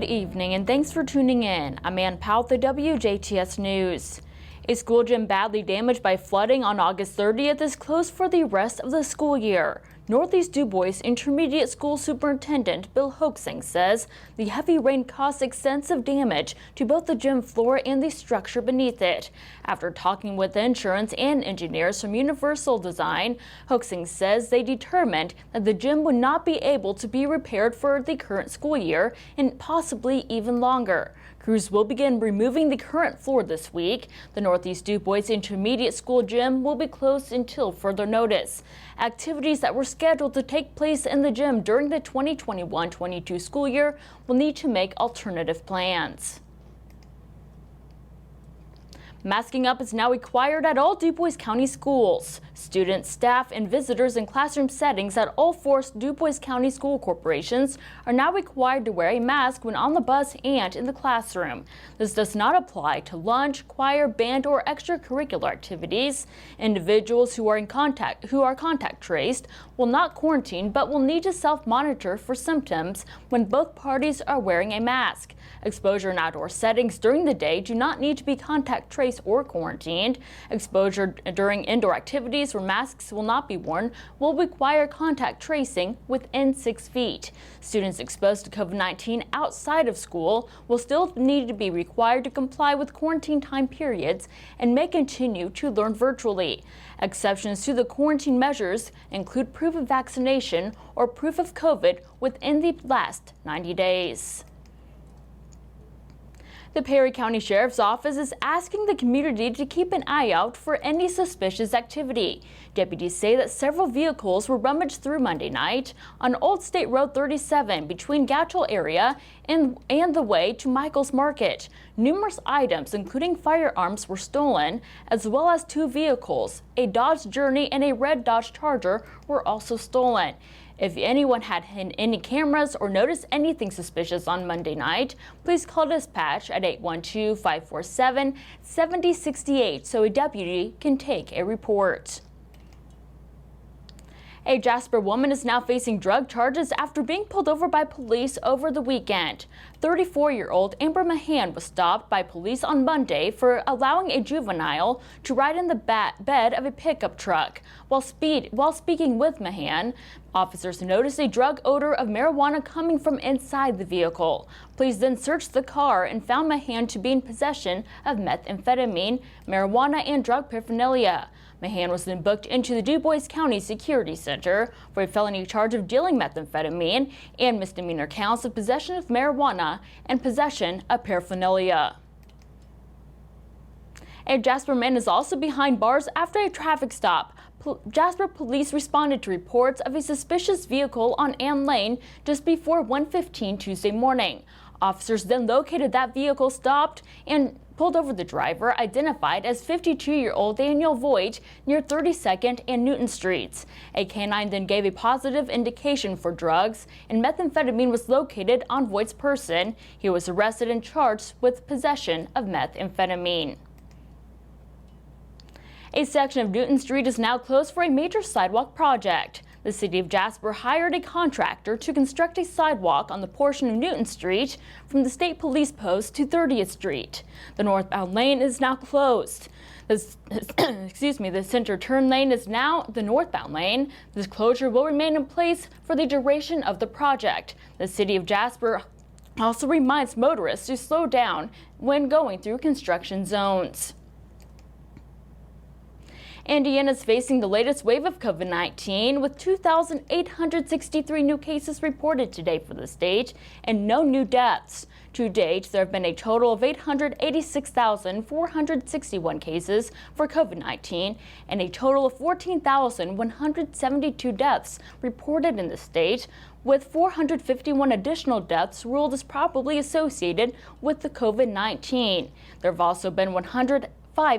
evening and thanks for tuning in. I'm Ann Powell with the WJTS News. A school gym badly damaged by flooding on August 30th is closed for the rest of the school year. Northeast DuBois Intermediate School Superintendent Bill Hoaxing says the heavy rain caused extensive damage to both the gym floor and the structure beneath it. After talking with insurance and engineers from Universal Design, Hoaxing says they determined that the gym would not be able to be repaired for the current school year and possibly even longer. Crews will begin removing the current floor this week. The Northeast DuBois Intermediate School gym will be closed until further notice. Activities that were scheduled to take place in the gym during the 2021-22 school year will need to make alternative plans. Masking up is now required at all DuBois County schools. Students, staff, and visitors in classroom settings at all four DuBois County school corporations are now required to wear a mask when on the bus and in the classroom. This does not apply to lunch, choir, band, or extracurricular activities. Individuals who are contact traced will not quarantine but will need to self-monitor for symptoms when both parties are wearing a mask. Exposure in outdoor settings during the day do not need to be contact traced or quarantined. Exposure during indoor activities where masks will not be worn will require contact tracing within 6 feet. Students exposed to COVID-19 outside of school will still need to be required to comply with quarantine time periods and may continue to learn virtually. Exceptions to the quarantine measures include proof of vaccination or proof of COVID within the last 90 days. The Perry County Sheriff's Office is asking the community to keep an eye out for any suspicious activity. Deputies say that several vehicles were rummaged through Monday night on Old State Road 37 between Gatchel area and the way to Michael's Market. Numerous items, including firearms, were stolen, as well as 2 vehicles. A Dodge Journey and a red Dodge Charger were also stolen. If anyone had any cameras or noticed anything suspicious on Monday night, please call dispatch at 812-547-7068 so a deputy can take a report. A Jasper woman is now facing drug charges after being pulled over by police over the weekend. 34-year-old Amber Mahan was stopped by police on Monday for allowing a juvenile to ride in the bed of a pickup truck. While speaking with Mahan, officers noticed a drug odor of marijuana coming from inside the vehicle. Police then searched the car and found Mahan to be in possession of methamphetamine, marijuana, and drug paraphernalia. Mahan was then booked into the DuBois County Security Center for a felony charge of dealing methamphetamine and misdemeanor counts of possession of marijuana and possession of paraphernalia. A Jasper man is also behind bars after a traffic stop. Jasper police responded to reports of a suspicious vehicle on Ann Lane just before 1:15 Tuesday morning. Officers then located that vehicle, stopped, and pulled over the driver, identified as 52-year-old Daniel Voigt, near 32nd and Newton Streets. A canine then gave a positive indication for drugs, and methamphetamine was located on Voigt's person. He was arrested and charged with possession of methamphetamine. A section of Newton Street is now closed for a major sidewalk project. The city of Jasper hired a contractor to construct a sidewalk on the portion of Newton Street from the State Police Post to 30th Street. The northbound lane is now closed. The center turn lane is now the northbound lane. This closure will remain in place for the duration of the project. The city of Jasper also reminds motorists to slow down when going through construction zones. Indiana is facing the latest wave of COVID-19 with 2,863 new cases reported today for the state and no new deaths. To date, there have been a total of 886,461 cases for COVID-19 and a total of 14,172 deaths reported in the state, with 451 additional deaths ruled as probably associated with the COVID-19. There have also been 105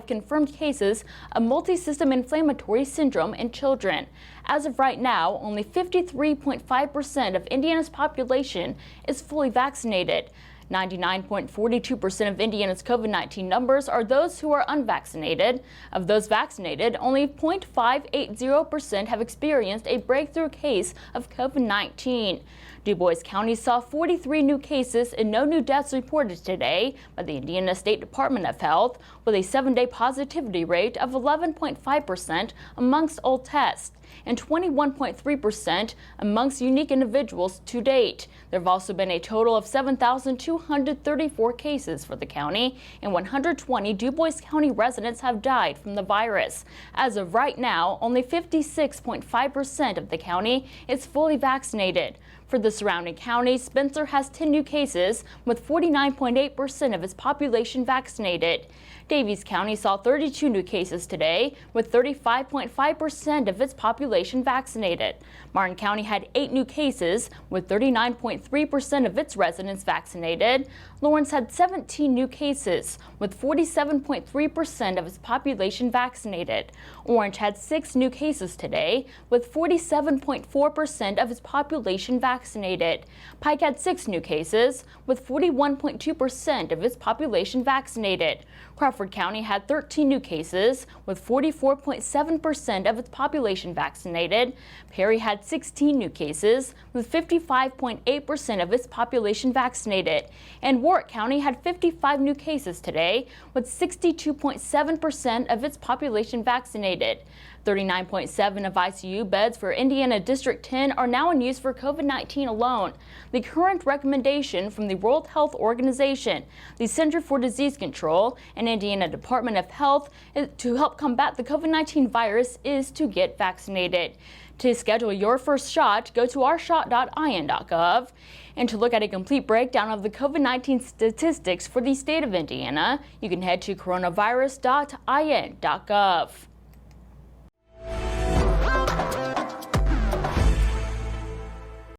confirmed cases of multisystem inflammatory syndrome in children. As of right now, only 53.5% of Indiana's population is fully vaccinated. 99.42% of Indiana's COVID-19 numbers are those who are unvaccinated. Of those vaccinated, only 0.580% have experienced a breakthrough case of COVID-19. Du Bois County saw 43 new cases and no new deaths reported today by the Indiana State Department of Health, with a 7-day positivity rate of 11.5% amongst all tests and 21.3% amongst unique individuals to date. There have also been a total of 7,234 cases for the county, and 120 Du Bois County residents have died from the virus. As of right now, only 56.5% of the county is fully vaccinated. For the surrounding counties, Spencer has 10 new cases, with 49.8% of its population vaccinated. Davies County saw 32 new cases today, with 35.5% of its population vaccinated. Martin County had 8 new cases, with 39.3% of its residents vaccinated. Lawrence had 17 new cases, with 47.3% of its population vaccinated. Orange had 6 new cases today, with 47.4% of its population vaccinated. Pike had 6 new cases, with 41.2% of its population vaccinated. Crawford County had 13 new cases, with 44.7% of its population vaccinated. Perry had 16 new cases, with 55.8% of its population vaccinated. And Warwick County had 55 new cases today, with 62.7% of its population vaccinated. 39.7 of ICU beds for Indiana District 10 are now in use for COVID-19 alone. The current recommendation from the World Health Organization, the Center for Disease Control, and Indiana Department of Health to help combat the COVID-19 virus is to get vaccinated. To schedule your first shot, go to ourshot.in.gov. And to look at a complete breakdown of the COVID-19 statistics for the state of Indiana, you can head to coronavirus.in.gov.